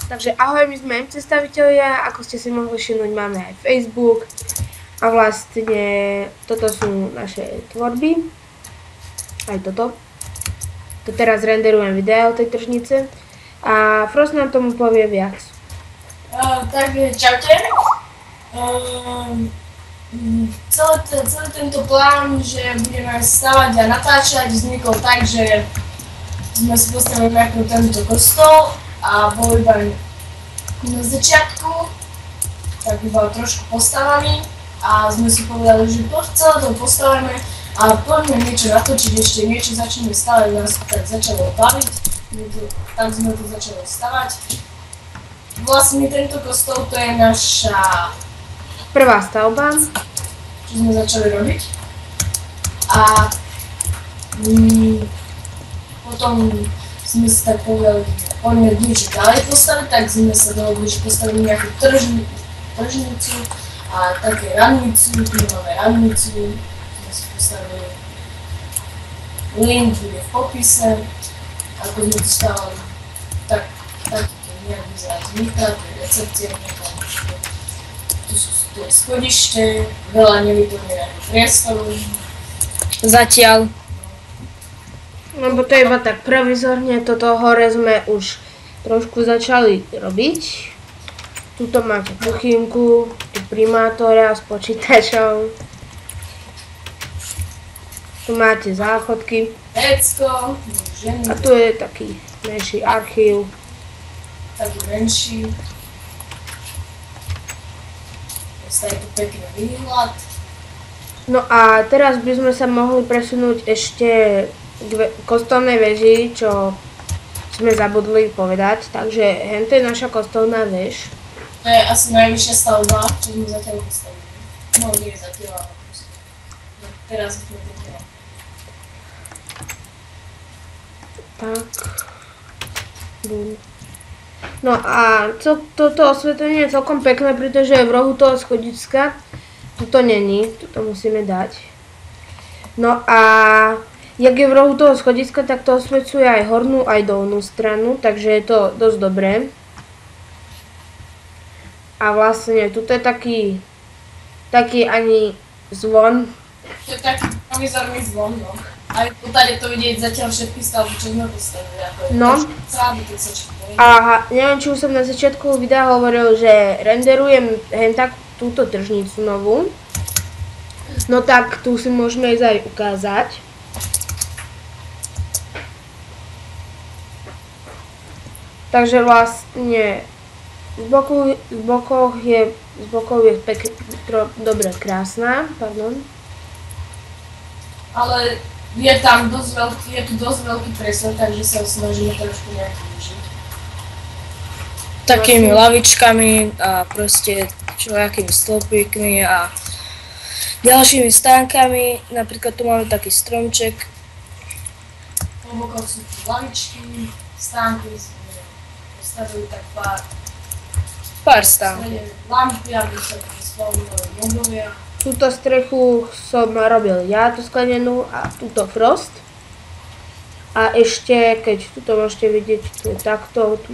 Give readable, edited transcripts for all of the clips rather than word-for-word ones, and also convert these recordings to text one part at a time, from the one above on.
Takže ahoj, my sme predstavitelia, ako ste si mohli všimnúť, máme aj Facebook a vlastne toto sú naše tvorby, aj toto. To teraz renderujem video tej tržnice a Frost nám tomu povie viac. Tak čaute. Celý tento plán, že budeme stavať a natáčať, vznikol tak, že sme si postavili najprv tento kostol a bol iba na začiatku, tak iba trošku postavaný a sme si povedali, že celé to postavíme a poďme niečo natočiť, ešte niečo začneme stavať, nás tak začalo baviť, tak sme to začali stavať. Vlastne tento kostol to je naša Prvá stavba, čo sme začali robiť a potom sme si tak povedali, poďme niečo ďalej postaviť, tak sme sa dohodli, že postavíme nejakú tržnicu a také radnicu, tu máme radnicu, sme si postavili link, bude v popise, ako sme to stavali, tak to nejak vyzerá zvnútra, to je recepcia, tu je schodište, veľa nevyplneného priestoru. Zatiaľ. lebo to je iba tak provizorne, toto hore sme už trošku začali robiť. Tuto máte kuchynku, tu primátora s počítačom. Tu máte záchodky. Vecko, ženy. A tu je taký menší archív. Taký menší. Je tu pekný výhľad. No a teraz by sme sa mohli presunúť ešte k kostolnej veži, čo sme zabudli povedať. Takže hento je naša kostolná väž. To je asi najvyššia stavba, čo sme zatiaľ postavili. No nie zatiaľ, ale proste. No, teraz sme zatiaľ. Tak. No a toto osvetlenie je celkom pekné, pretože je v rohu toho schodiska. Tuto není, tuto musíme dať. No a jak je v rohu toho schodiska, tak to osvecuje aj hornú, aj dolnú stranu, takže je to dosť dobré. A vlastne tuto je taký ani zvon. To je taký provizorný zvon, no. Aj tady to vidieť zatiaľ všetky stavby, čo sme postavili. No. A A neviem, či už som na začiatku videa hovoril, že renderujem tak túto tržnicu novú. No tak tu si môžeme ísť aj ukázať. Takže vlastne z bokov je dobre krásna, pardon. Ale je tam je tu dosť veľký priestor, takže sa snažíme trošku nejak využiť. Takými lavičkami a proste všelijakými stĺpikmi a ďalšími stánkami. Napríklad tu máme taký stromček. Po bokoch sú tu lavičky, stánky, sme postavili tak Pár stánkov. lampy, aby sa splavili modovia. Túto strechu som robil ja, tú sklenenú, a túto Frost. A ešte, keď tuto môžete vidieť, tu je takto, tu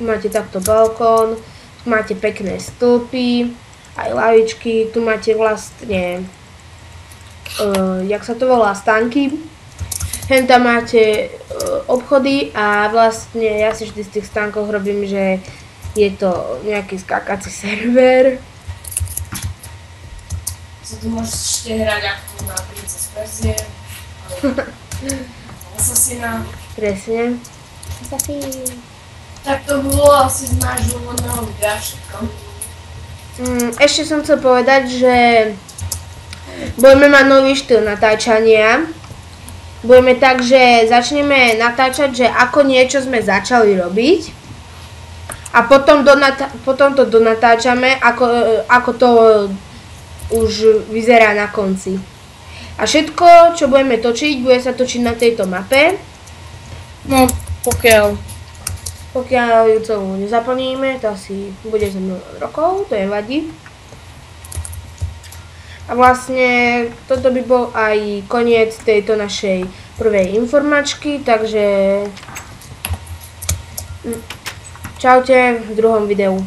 máte takto balkón, tu máte pekné stĺpy, aj lavičky, tu máte vlastne, jak sa to volá, stánky. Hen tam máte obchody a vlastne ja si vždy z tých stánkov robím, že je to nejaký skákací server. Sa tu môžete hrať ako na Princess Perzie, alebo Assassina. Presne. Tak to bolo asi z nášho úvodného videa všetko. Ešte som chcel povedať, že budeme mať nový štýl natáčania. Budeme tak, že začneme natáčať, že ako niečo sme začali robiť a potom to donatáčame, ako to už vyzerá na konci. A všetko, čo budeme točiť, bude sa točiť na tejto mape. No, pokiaľ ju celú nezaplníme, to asi bude za mnoho rokov, to je vadí. A vlastne toto by bol aj koniec tejto našej prvej informačky, takže Čaute v druhom videu.